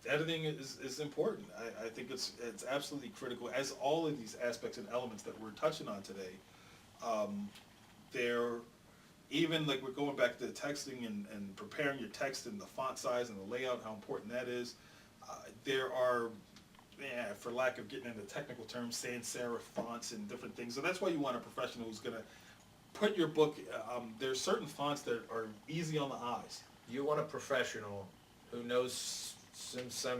editing is important. I think it's absolutely critical, as all of these aspects and elements that we're touching on today. They're, even like we're going back to the texting and preparing your text and the font size and the layout, how important that is. There are, for lack of getting into technical terms, sans serif fonts and different things. So that's why you want a professional who's going to put your book, there's certain fonts that are easy on the eyes. You want a professional who knows some, so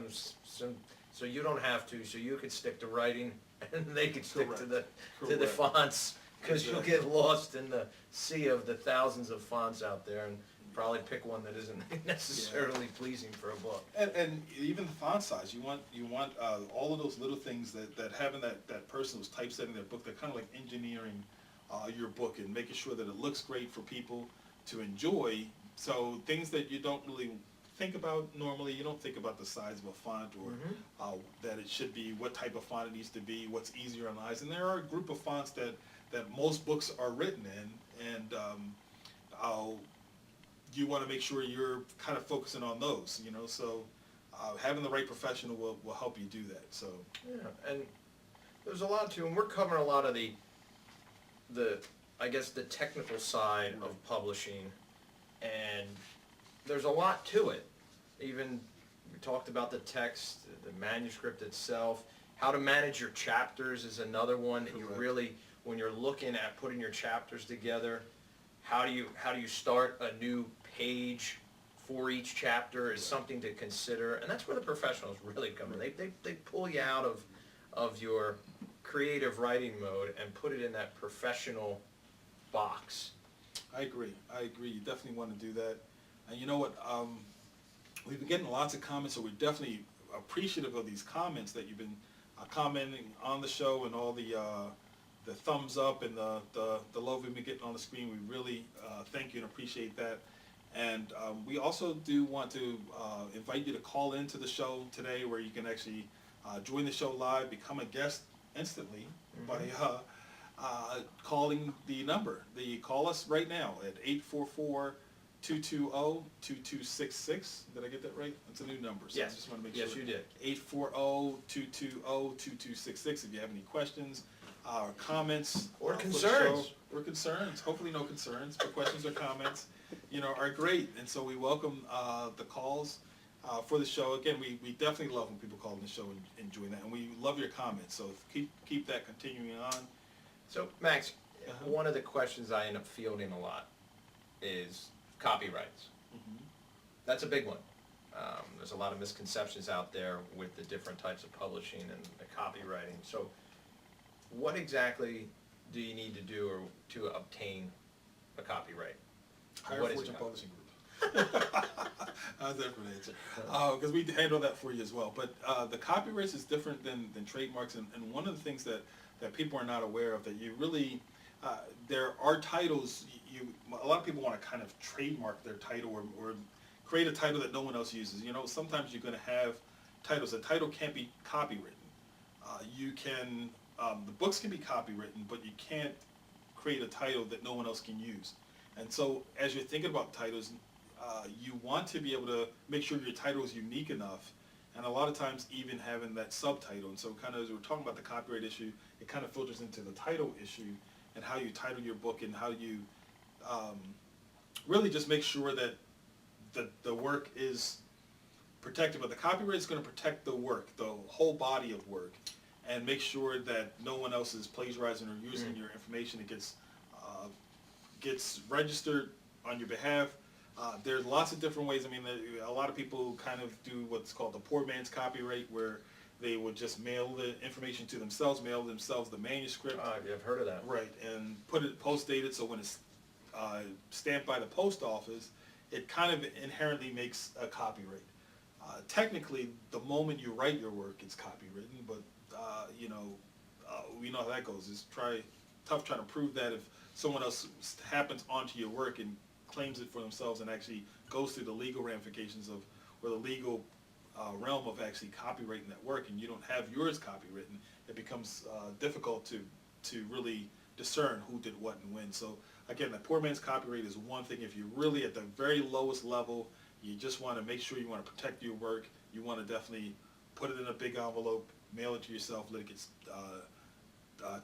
you don't have to, so you could stick to writing and they could stick to the fonts, because you'll get lost in the sea of the thousands of fonts out there and probably pick one that isn't necessarily pleasing for a book. And even the font size, you want all of those little things that having that person who's typesetting their book, they're kind of like engineering your book and making sure that it looks great for people to enjoy. So things that you don't really think about normally, you don't think about the size of a font or that it should be, what type of font it needs to be, what's easier on the eyes. And there are a group of fonts that most books are written in, and you want to make sure you're kind of focusing on those, so having the right professional will help you do that. So and there's a lot to, and we're covering a lot of the I guess the technical side of publishing, and there's a lot to it. Even we talked about the text, the manuscript itself, how to manage your chapters is another one that you really, when you're looking at putting your chapters together, how do you start a new page for each chapter is something to consider, and that's where the professionals really come in. They pull you out of your creative writing mode and put it in that professional box. I agree. You definitely want to do that. And you know what? We've been getting lots of comments, so we're definitely appreciative of these comments that you've been commenting on the show, and all the thumbs up and the love we've been getting on the screen. We really thank you and appreciate that. And we also do want to invite you to call into the show today, where you can actually join the show live, become a guest instantly by calling the number. Call us right now at 844-220-2266. Did I get that right? That's a new number, so Yes. I just want to make sure. Yes, you did. 840-220-2266 if you have any questions or comments. Or for the concerns. show. Or concerns. Hopefully no concerns, but questions or comments, are great. And so we welcome the calls for the show. Again, we definitely love when people call in the show and join that. And we love your comments, so keep that continuing on. So, Max, one of the questions I end up fielding a lot is copyrights. That's a big one. There's a lot of misconceptions out there with the different types of publishing and the copywriting. So what exactly do you need to do to obtain a copyright? Hire What is Fortune it? Publishing Group. How's that for an answer? Because we handle that for you as well. But the copyrights is different than trademarks, and one of the things that people are not aware of, that you really, there are titles, a lot of people want to kind of trademark their title or create a title that no one else uses. Sometimes you're going to have titles. A title can't be copywritten. You can, the books can be copywritten, but you can't create a title that no one else can use. And so as you're thinking about titles, you want to be able to make sure your title is unique enough, and a lot of times even having that subtitle. And so kind of as we're talking about the copyright issue, it kind of filters into the title issue and how you title your book, and how you really just make sure that the work is protect it, but the copyright is going to protect the work, the whole body of work, and make sure that no one else is plagiarizing or using your information. It gets registered on your behalf. There's lots of different ways. I mean, a lot of people kind of do what's called the poor man's copyright, where they would just mail the information to themselves, mail themselves the manuscript. I've heard of that. Right, and post-dated, so when it's stamped by the post office, it kind of inherently makes a copyright. Technically, the moment you write your work, it's copywritten, but we know how that goes. It's tough trying to prove that if someone else happens onto your work and claims it for themselves and actually goes through the legal ramifications of, or the legal realm of actually copyrighting that work, and you don't have yours copywritten, it becomes difficult to really discern who did what and when. So again, the poor man's copyright is one thing. If you're really at the very lowest level, you just want to make sure you want to protect your work. You want to definitely put it in a big envelope, mail it to yourself, let it get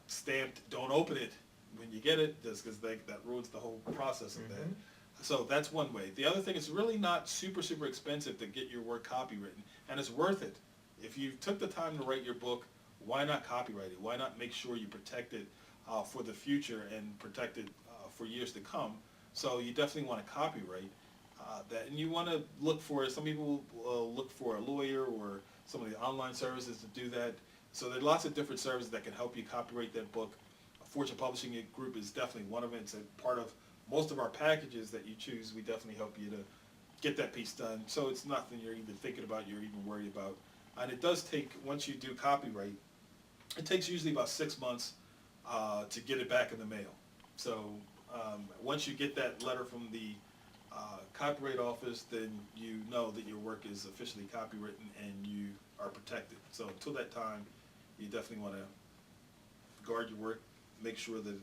stamped. Don't open it when you get it, just because that ruins the whole process of that. So that's one way. The other thing is really not super expensive to get your work copywritten, and it's worth it. If you took the time to write your book, why not copyright it? Why not make sure you protect it for the future and protect it for years to come? So you definitely want to copyright that, and you want to look for, some people look for a lawyer or some of the online services to do that. So there are lots of different services that can help you copyright that book. Fortune Publishing Group is definitely one of it. It's a part of most of our packages that you choose. We definitely help you to get that piece done. So it's nothing you're even thinking about, you're even worried about. And it does take, once you do copyright, it takes usually about 6 months to get it back in the mail. So once you get that letter from the Copyright Office, then you know that your work is officially copywritten and you are protected. So until that time, you definitely want to guard your work, make sure that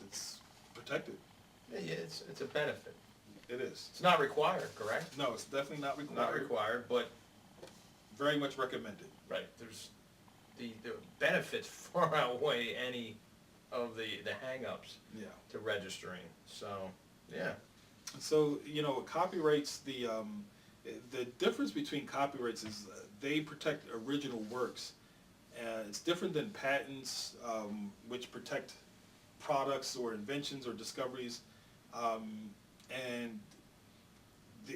it's protected. Yeah, it's a benefit. It is. It's not required, correct? No, it's definitely not required. Not required, but Very much recommended. right, there's the benefits far outweigh any of the hang-ups Yeah. to registering. So, yeah. So, copyrights, the difference between copyrights is they protect original works. It's different than patents, which protect products or inventions or discoveries.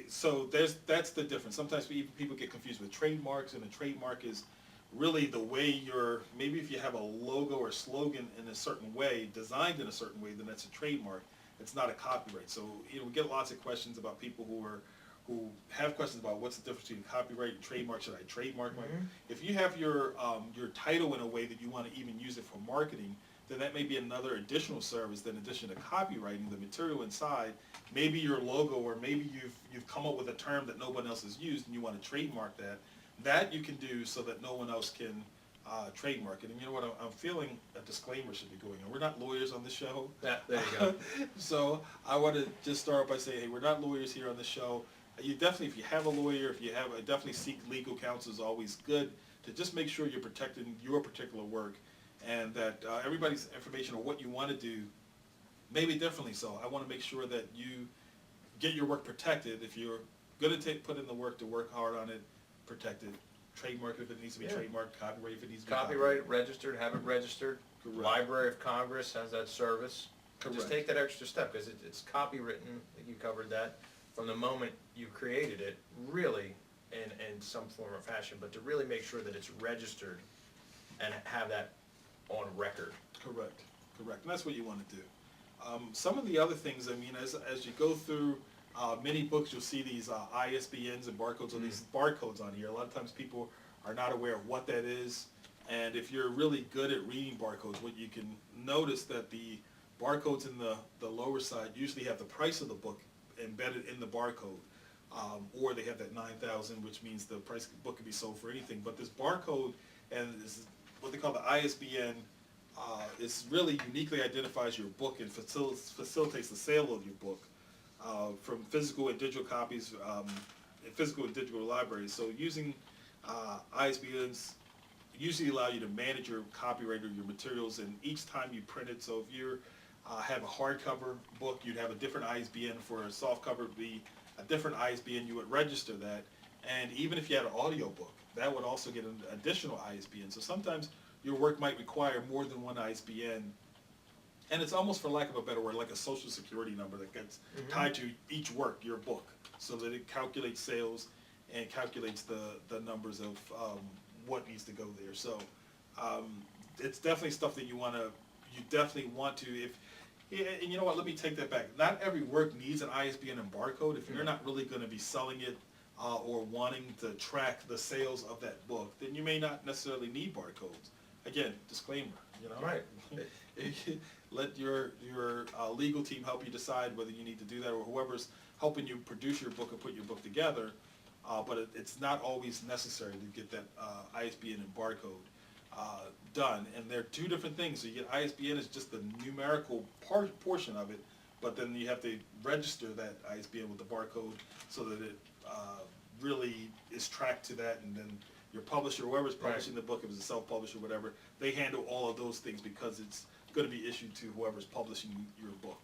So that's the difference. Sometimes people get confused with trademarks, and a trademark is really the way maybe if you have a logo or slogan in a certain way, designed in a certain way, then that's a trademark. It's not a copyright. So we get lots of questions about people who have questions about what's the difference between copyright and trademark. Should I trademark my? If you have your title in a way that you want to even use it for marketing, then that may be another additional service than addition to copywriting the material inside. Maybe your logo, or maybe you've come up with a term that no one else has used and you want to trademark that. That you can do so that no one else can trademark it. And you know what, I'm feeling a disclaimer should be going on. We're not lawyers on this show. Yeah, there you go. So I want to just start by saying, hey, we're not lawyers here on this show. You definitely, if you have a lawyer, definitely seek legal counsel is always good, to just make sure you're protecting your particular work, and that everybody's information or what you want to do may be differently. So I want to make sure that you get your work protected. If you're going to put in the work to work hard on it, protect it. Trademark if it needs to be trademarked, copyright if it needs to be Copyright, registered, have it registered. Correct. Library of Congress has that service. Correct. Just take that extra step, because it's copywritten, you covered that, from the moment you created it, really, in some form or fashion, but to really make sure that it's registered and have that on record. Correct. And that's what you want to do. Some of the other things, as you go through many books, you'll see these ISBNs and barcodes, or these barcodes on here. A lot of times people are not aware of what that is. And if you're really good at reading barcodes, what you can notice that the barcodes in the lower side usually have the price of the book embedded in the barcode. Or they have that 9,000, which means the price of the book can be sold for anything. But this barcode, and this is what they call the ISBN, is really uniquely identifies your book and facilitates the sale of your book from physical and digital copies, in physical and digital libraries. So using ISBNs usually allow you to manage your copyright or your materials, and each time you print it. So if you have a hardcover book, you'd have a different ISBN. For a softcover, it would be a different ISBN, you would register that. And even if you had an audio book, that would also get an additional ISBN. So sometimes your work might require more than one ISBN. And it's almost, for lack of a better word, like a social security number that gets tied to each work, your book, so that it calculates sales and calculates the numbers of what needs to go there. So it's definitely stuff that you definitely want to, and you know what, let me take that back. Not every work needs an ISBN and barcode. If you're not really going to be selling it or wanting to track the sales of that book, then you may not necessarily need barcodes. Again, disclaimer, you know. Right. Let your legal team help you decide whether you need to do that, or whoever's helping you produce your book or put your book together. But it's not always necessary to get that ISBN and barcode done. And they're two different things. So you get ISBN is just the numerical portion of it, but then you have to register that ISBN with the barcode so that it really is tracked to that, and then your publisher, whoever's publishing the book, if it's a self-publisher, whatever, they handle all of those things because it's going to be issued to whoever's publishing your book.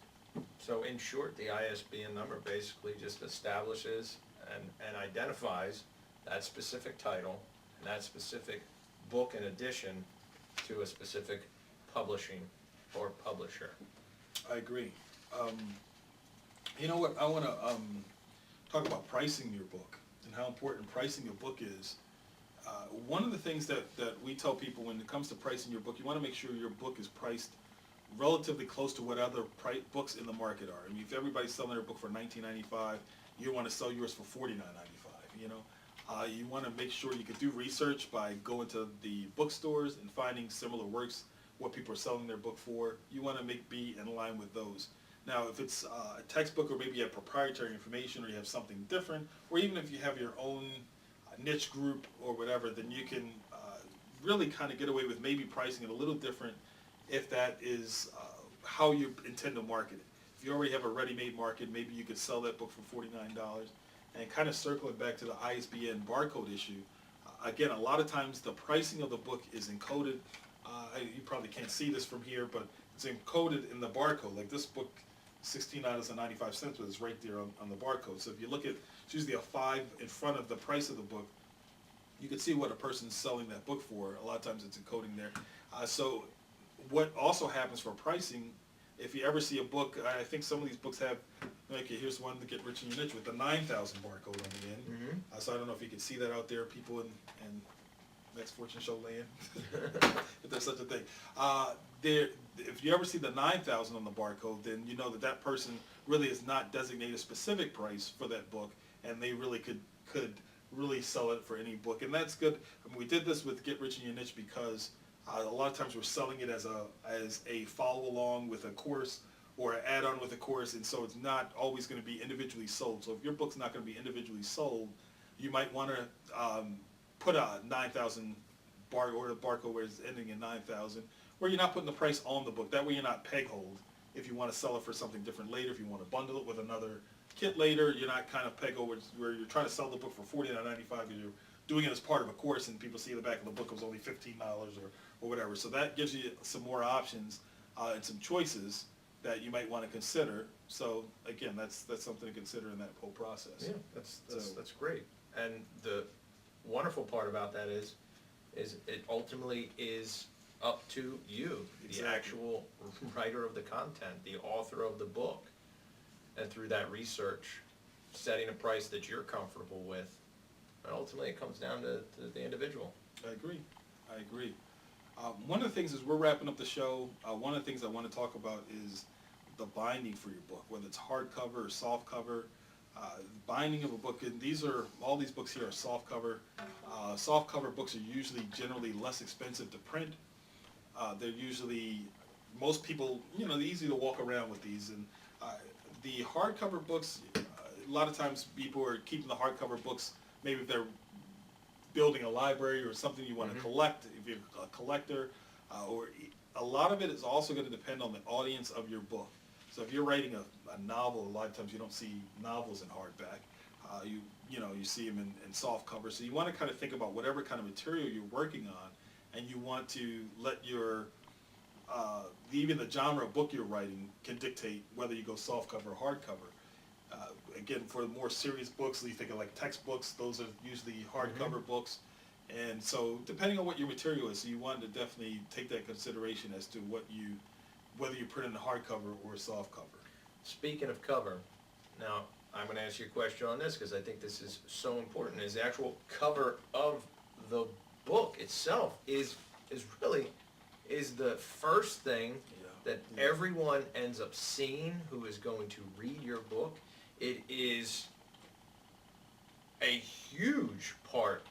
So in short, the ISBN number basically just establishes and identifies that specific title and that specific book in addition to a specific publishing or publisher. I agree. You know what, I want to talk about pricing your book and how important pricing your book is. One of the things that we tell people when it comes to pricing your book, you want to make sure your book is priced relatively close to what other books in the market are. I mean, if everybody's selling their book for $19.95, you want to sell yours for $49.95, you know. You want to make sure you can do research by going to the bookstores and finding similar works, what people are selling their book for. You want to be in line with those. Now, if it's a textbook, or maybe you have proprietary information, or you have something different, or even if you have your own niche group or whatever, then you can really kind of get away with maybe pricing it a little different if that is how you intend to market it. If you already have a ready-made market, maybe you could sell that book for $49. And kind of circling back to the ISBN barcode issue, again, a lot of times the pricing of the book is encoded. You probably can't see this from here, but it's encoded in the barcode. Like this book, $16.95, but it's right there on the barcode. So if you look at, it's usually a 5 in front of the price of the book, you can see what a person's selling that book for. A lot of times it's encoding there. So what also happens for pricing, if you ever see a book, I think some of these books have, like here's one to Get Rich in Your Niche with the 9,000 barcode on the end. So I don't know if you can see that out there, people in Next Fortune Show land, if there's such a thing. If you ever see the 9,000 on the barcode, then you know that person really is not designated a specific price for that book, and they really could really sell it for any book, and that's good. I mean, we did this with Get Rich in Your Niche because a lot of times we're selling it as a follow along with a course or an add-on with a course, and so it's not always going to be individually sold. So if your book's not going to be individually sold, you might want to put a 9,000 or a barcode where it's ending in 9,000, where you're not putting the price on the book. That way you're not peg-hold. If you want to sell it for something different later, if you want to bundle it with another kit later, you're not kind of peg-hold where you're trying to sell the book for $49.95 and you're doing it as part of a course, and people see the back of the book it was only $15 or whatever. So that gives you some more options and some choices that you might want to consider. So again, that's something to consider in that whole process. Yeah, that's great. And the wonderful part about that is it ultimately is up to you, the actual writer of the content, the author of the book, and through that research, setting a price that you're comfortable with. And ultimately, it comes down to the individual. I agree. One of the things as we're wrapping up the show, one of the things I want to talk about is the binding for your book, whether it's hardcover or softcover. Binding of a book, and all these books here are softcover. Softcover books are usually generally less expensive to print. They're usually, most people, they're easy to walk around with these. And the hardcover books, a lot of times people are keeping the hardcover books, maybe if they're building a library or something you want to collect, if you're a collector, or a lot of it is also going to depend on the audience of your book. So if you're writing a novel, a lot of times you don't see novels in hardback. You see them in soft cover. So you want to kind of think about whatever kind of material you're working on, and you want to let your even the genre of book you're writing can dictate whether you go soft cover or hardcover. Again, for more serious books, you think of like textbooks, those are usually hardcover books. And so depending on what your material is, so you want to definitely take that consideration as to whether you print in a hardcover or a soft cover. Speaking of cover, now I'm going to ask you a question on this because I think this is so important. Is the actual cover of the book itself is the first thing that everyone ends up seeing who is going to read your book. It is a huge part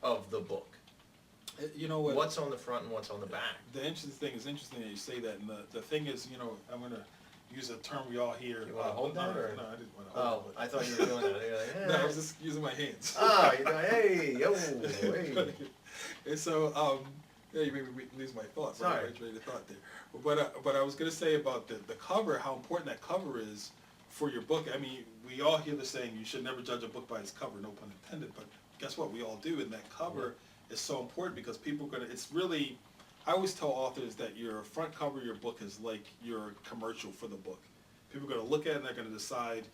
of the book. You know what? What's on the front and what's on the back. The interesting thing is interesting that you say that, and the thing is, I'm going to use a term we all hear. You want to hold that? No, Or? no, I didn't want to hold it. I thought you were doing that. You're like, No, I was just using my hands. Oh, you're doing, hey, yo, hey. And so, you made me lose my thoughts. Sorry. I train of thought there. But I was going to say about the cover, how important that cover is for your book. I mean, we all hear the saying, you should never judge a book by its cover, no pun intended, but guess what? We all do, and that cover is so important because people are going to, it's really, I always tell authors that your front cover of your book is like your commercial for the book. People are going to look at it and they're going to decide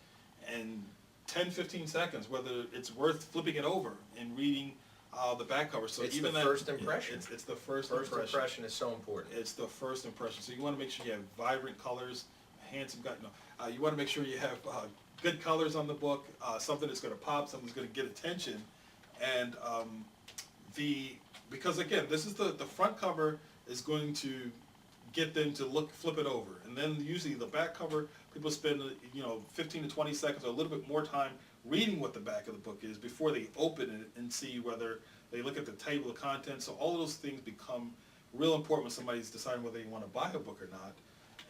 in 10, 15 seconds whether it's worth flipping it over and reading the back cover. So It's even the that, first impression. It's the first First impression. impression is so important. It's the first impression. So you want to make sure you have vibrant colors, handsome guy. No, you want to make sure you have good colors on the book, something that's going to pop, something that's going to get attention, and because again, this is the front cover is going to get them to flip it over, and then usually the back cover, people spend 15 to 20 seconds or a little bit more time reading what the back of the book is before they open it and see whether they look at the table of contents. So all of those things become real important when somebody's deciding whether they want to buy a book or not.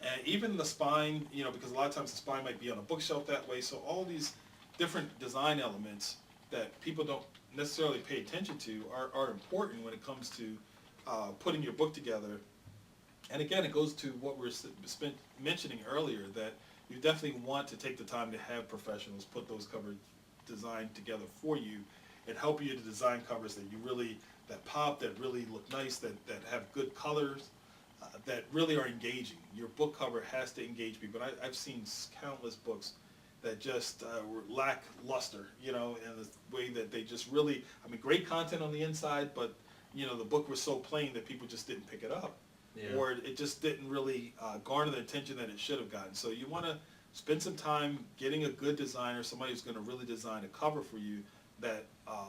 And even the spine, because a lot of times the spine might be on a bookshelf that way. So all these different design elements that people don't necessarily pay attention to are important when it comes to putting your book together. And again, it goes to what we were mentioning earlier, that you definitely want to take the time to have professionals put those covers designed together for you and help you to design covers that pop, that really look nice, that have good colors, that really are engaging. Your book cover has to engage people. I've seen countless books that just lack luster, in the way that they just really, great content on the inside, but, the book was so plain that people just didn't pick it up. Yeah. Or it just didn't really garner the attention that it should have gotten. So you want to spend some time getting a good designer, somebody who's going to really design a cover for you that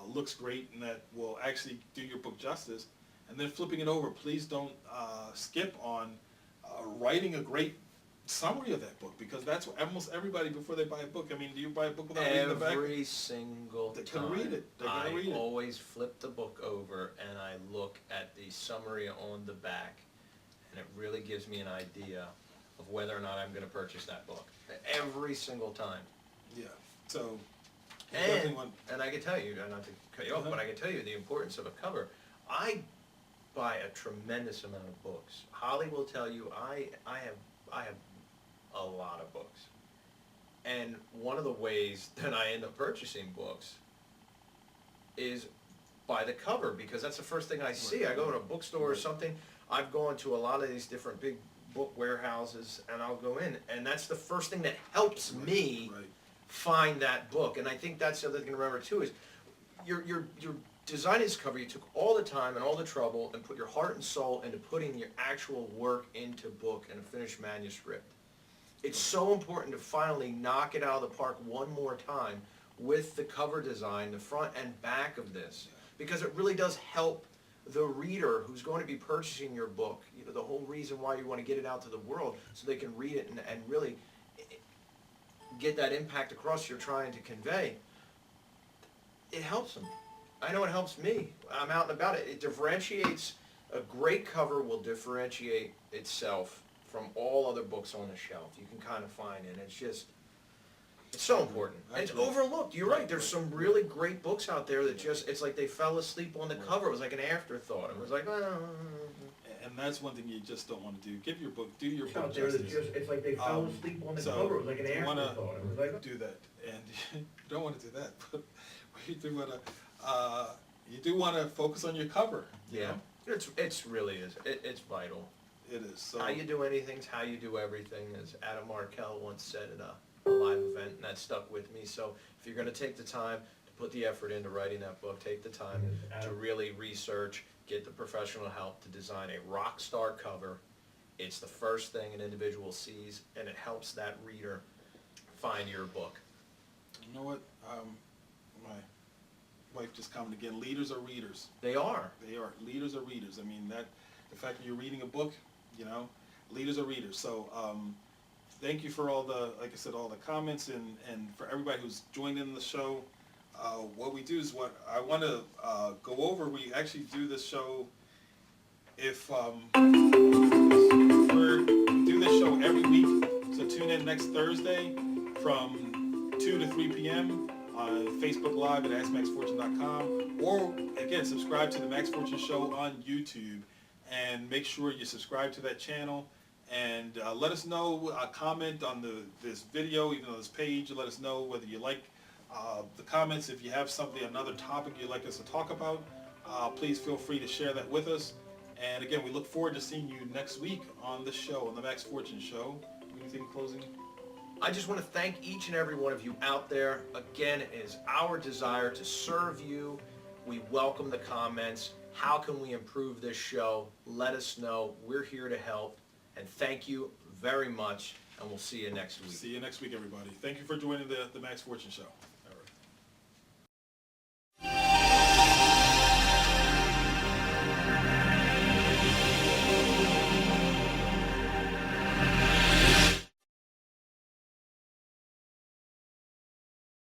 looks great and that will actually do your book justice. And then flipping it over, please don't skip on writing a great summary of that book, because that's what almost everybody, before they buy a book, do you buy a book without reading the back? Every single They're time. gonna read it. They're gonna read it. I always flip the book over and I look at the summary on the back, and it really gives me an idea of whether or not I'm going to purchase that book. Every single time. Yeah. So you definitely want. And I can tell you, not to cut you off, but I can tell you the importance of a cover. I buy a tremendous amount of books. Holly will tell you I have a lot of books. And one of the ways that I end up purchasing books is by the cover, because that's the first thing I see. I go to a bookstore or something. I've gone to a lot of these different big book warehouses, and I'll go in, and that's the first thing that helps me find that book. And I think that's the other thing to remember too, is your designing this cover, you took all the time and all the trouble and put your heart and soul into putting your actual work into book and a finished manuscript. It's so important to finally knock it out of the park one more time with the cover design, the front and back of this, because it really does help the reader who's going to be purchasing your book. The whole reason why you want to get it out to the world, so they can read it and really get that impact across you're trying to convey. It helps them. I know it helps me. I'm out and about. It differentiates. A great cover will differentiate itself from all other books on the shelf. You can kind of find it. It's so important. And it's overlooked. You're right. There's some really great books out there that it's like they fell asleep on the cover. It was like an afterthought. It was like, And that's one thing you just don't want to do. Do your book Out there that justice. it's like they fell asleep on the So cover. It was like an you wanna afterthought. It was like, do that, and you don't want to do that, but you do want to focus on your cover. you yeah. know? It's really is. It's vital. It is. So How you do anything's how you do everything, as Adam Markell once said a live event, and that stuck with me. So if you're going to take the time to put the effort into writing that book, take the time to really research, get the professional help to design a rock star cover. It's the first thing an individual sees, and it helps that reader find your book. You know what? My wife just commented again. Leaders are readers. They are. They are. Leaders are readers. I mean, that the fact that you're reading a book, you know, leaders are readers. So thank you for all the, like I said, all the comments and for everybody who's joined in the show. What we do is what I want to go over. We actually do this show if we do this show every week. So tune in next Thursday from 2 to 3 p.m. on Facebook Live at AskMaxFortune.com, or again, subscribe to the Max Fortune Show on YouTube, and make sure you subscribe to that channel, and let us know, comment on this video, even on this page. Let us know whether you like the comments. If you have something, another topic you'd like us to talk about, please feel free to share that with us. And again, we look forward to seeing you next week on the show, on the Max Fortune Show. Anything closing? I just want to thank each and every one of you out there. Again, it is our desire to serve you. We welcome the comments. How can we improve this show? Let us know. We're here to help. And thank you very much, and we'll see you next week. See you next week, everybody. Thank you for joining the Max Fortune Show.